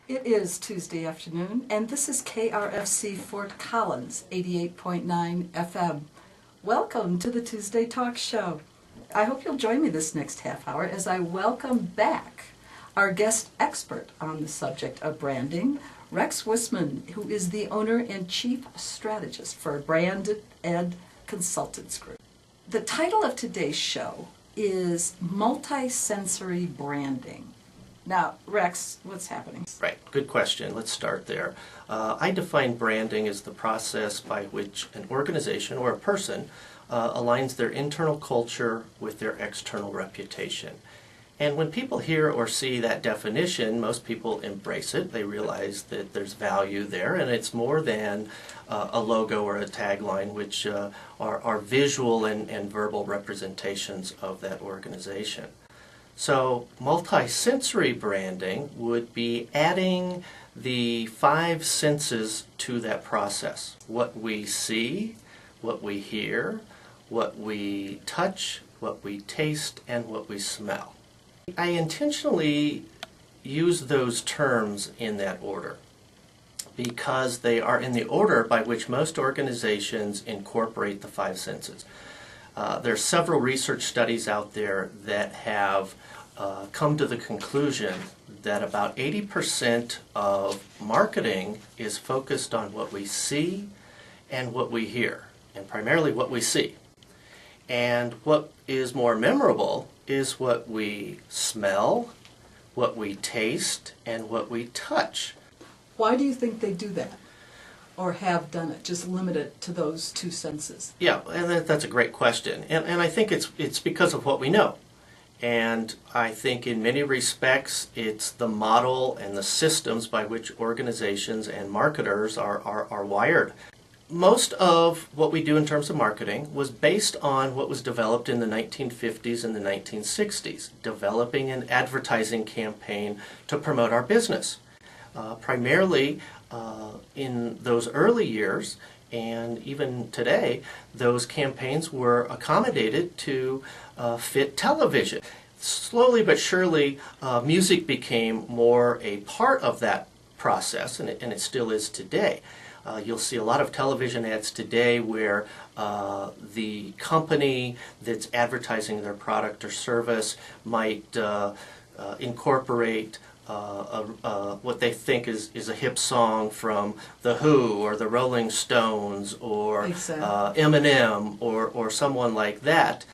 It is Tuesday afternoon, and this is KRFC Fort Collins, 88.9 FM. Welcome to the Tuesday Talk Show. I hope you'll join me this next half hour as I welcome back our guest expert on the subject of branding, Rex Whisman, who is the owner and chief strategist for Brand Ed Consultants Group. The title of today's show is Multi-Sensory Branding. Now, Rex, what's happening? Right, good question. Let's start there. I define branding as the process by which an organization or a person aligns their internal culture with their external reputation. And when people hear or see that definition, most people embrace it. They realize that there's value there, and it's more than a logo or a tagline, which are visual and verbal representations of that organization. So multi-sensory branding would be adding the 5 senses to that process. What we see, what we hear, what we touch, what we taste, and what we smell. I intentionally use those terms in that order because they are in the order by which most organizations incorporate the 5 senses. There are several research studies out there that have come to the conclusion that about 80% of marketing is focused on what we see and what we hear, and primarily what we see. And what is more memorable is what we smell, what we taste, and what we touch. Why do you think they do that? Or have done it, just limit it to those 2 senses? Yeah, and that's a great question. And I think it's because of what we know. And I think in many respects it's the model and the systems by which organizations and marketers are wired. Most of what we do in terms of marketing was based on what was developed in the 1950s and the 1960s, developing an advertising campaign to promote our business. Primarily in those early years, and even today, those campaigns were accommodated to fit television. Slowly but surely, music became more a part of that process, and it still is today. You'll see a lot of television ads today where the company that's advertising their product or service might incorporate what they think is a hip song from The Who or the Rolling Stones or Eminem or someone like that.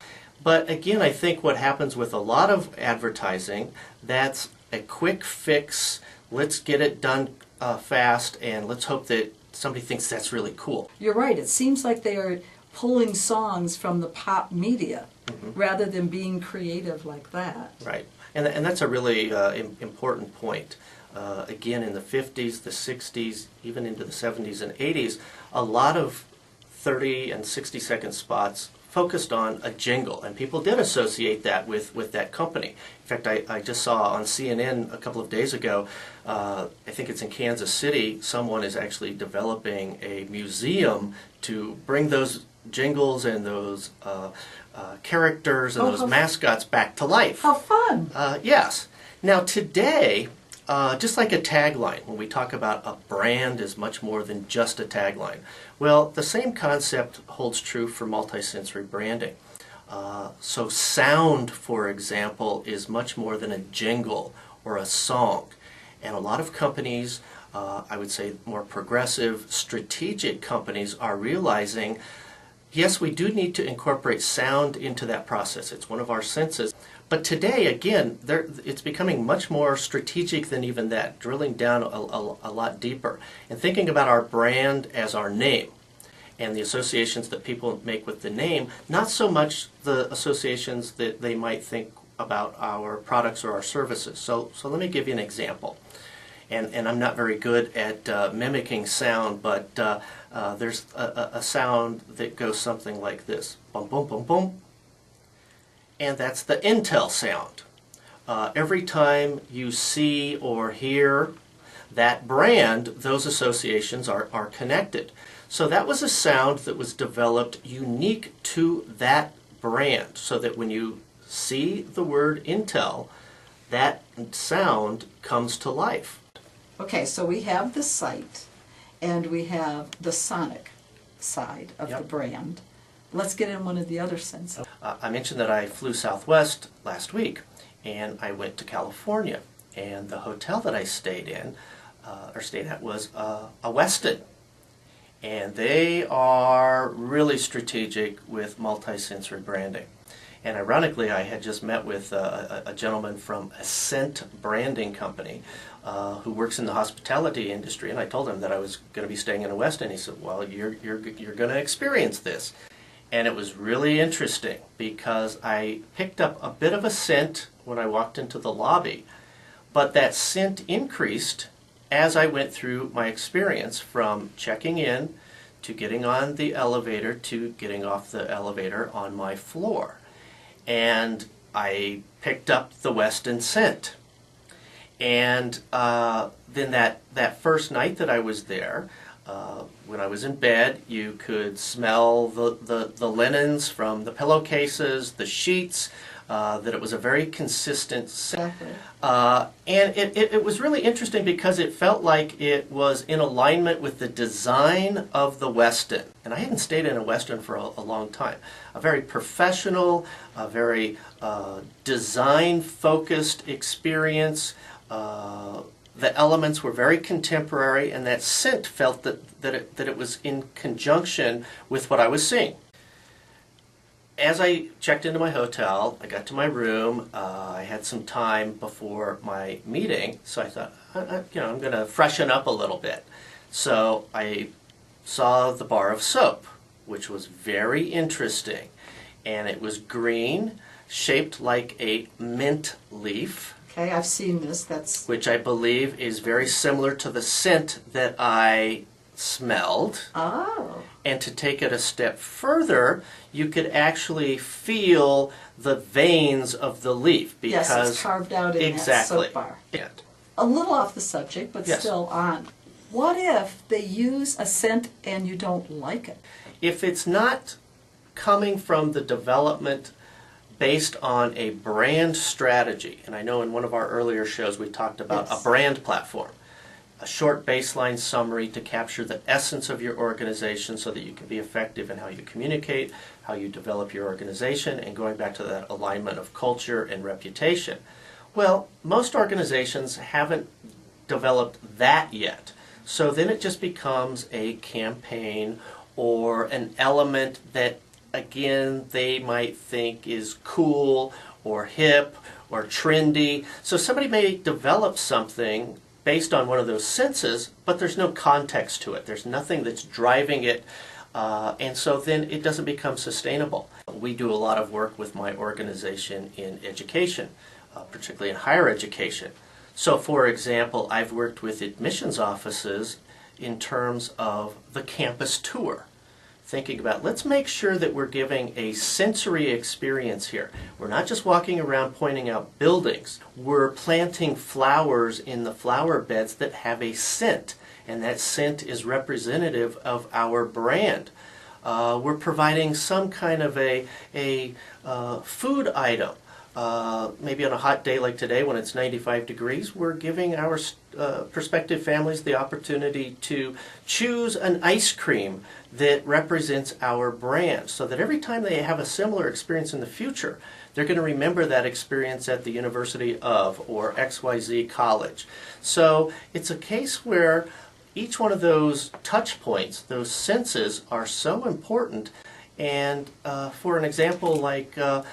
But again, I think what happens with a lot of advertising, that's a quick fix, let's get it done fast, and let's hope that somebody thinks that's really cool. You're right. It seems like they are pulling songs from the pop media rather than being creative like that. Right. And that's a really important point. Again, in the 50s, the 60s, even into the 70s and 80s, a lot of 30 and 60-second spots focused on a jingle, and people did associate that with that company. In fact, I just saw on CNN a couple of days ago, I think it's in Kansas City, someone is actually developing a museum to bring those jingles and those characters and those mascots back to life. How fun! Yes. Now today, just like a tagline, when we talk about a brand is much more than just a tagline. Well, the same concept holds true for multisensory branding. So sound, for example, is much more than a jingle or a song. And a lot of companies, I would say more progressive, strategic companies, are realizing, yes, we do need to incorporate sound into that process. It's one of our senses. But today, again, it's becoming much more strategic than even that, drilling down a lot deeper and thinking about our brand as our name and the associations that people make with the name, not so much the associations that they might think about our products or our services. So let me give you an example. And I'm not very good at mimicking sound, but there's a sound that goes something like this. Boom, boom, boom, boom. And that's the Intel sound. Every time you see or hear that brand, those associations are connected. So that was a sound that was developed unique to that brand, so that when you see the word Intel, that sound comes to life. Okay, so we have the sight and we have the sonic side of the Yep. brand. Let's get in one of the other senses. I mentioned that I flew Southwest last week, and I went to California, and the hotel that I stayed in, or stayed at, was a Westin. And they are really strategic with multi-sensory branding. And ironically, I had just met with a gentleman from Ascent Branding Company who works in the hospitality industry, and I told him that I was going to be staying in a Westin. He said, "Well, you're going to experience this." And it was really interesting because I picked up a bit of a scent when I walked into the lobby, but that scent increased as I went through my experience from checking in to getting on the elevator to getting off the elevator on my floor. And I picked up the Westin scent. And then that first night that I was there, when I was in bed, you could smell the linens from the pillowcases, the sheets, that it was a very consistent scent. Exactly. And it was really interesting because it felt like it was in alignment with the design of the Westin. And I hadn't stayed in a Westin for a long time. A very professional, a very design-focused experience. The elements were very contemporary, and that scent felt that it was in conjunction with what I was seeing. As I checked into my hotel, I got to my room. I had some time before my meeting, so I thought, I'm going to freshen up a little bit. So I saw the bar of soap, which was very interesting, and it was green, shaped like a mint leaf. Okay, I've seen this. Which I believe is very similar to the scent that I smelled. Oh. And to take it a step further, you could actually feel the veins of the leaf because Yes, it's carved out in that soap bar. Yeah. A little off the subject, but Yes. still on. What if they use a scent and you don't like it? If it's not coming from the development based on a brand strategy, and I know in one of our earlier shows we talked about Yes. a brand platform, a short baseline summary to capture the essence of your organization so that you can be effective in how you communicate, how you develop your organization, and going back to that alignment of culture and reputation. Well, most organizations haven't developed that yet. So then it just becomes a campaign or an element that, again, they might think is cool or hip or trendy. So somebody may develop something based on one of those senses, but there's no context to it. There's nothing that's driving it, and so then it doesn't become sustainable. We do a lot of work with my organization in education, particularly in higher education. So, for example, I've worked with admissions offices in terms of the campus tour. Thinking about, let's make sure that we're giving a sensory experience here. We're not just walking around pointing out buildings. We're planting flowers in the flower beds that have a scent, and that scent is representative of our brand. We're providing some kind of a food item. Maybe on a hot day like today when it's 95 degrees, we're giving our prospective families the opportunity to choose an ice cream that represents our brand so that every time they have a similar experience in the future, they're going to remember that experience at the University of or XYZ College. So it's a case where each one of those touch points, those senses, are so important. And for an example like a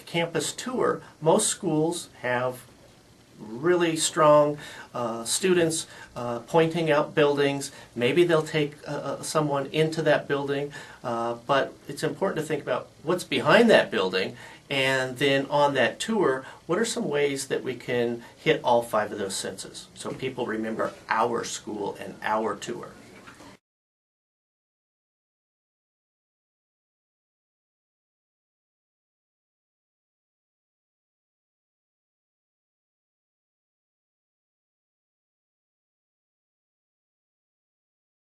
campus tour, most schools have really strong students pointing out buildings. Maybe they'll take someone into that building, but it's important to think about what's behind that building, and then on that tour, what are some ways that we can hit all 5 of those senses so people remember our school and our tour.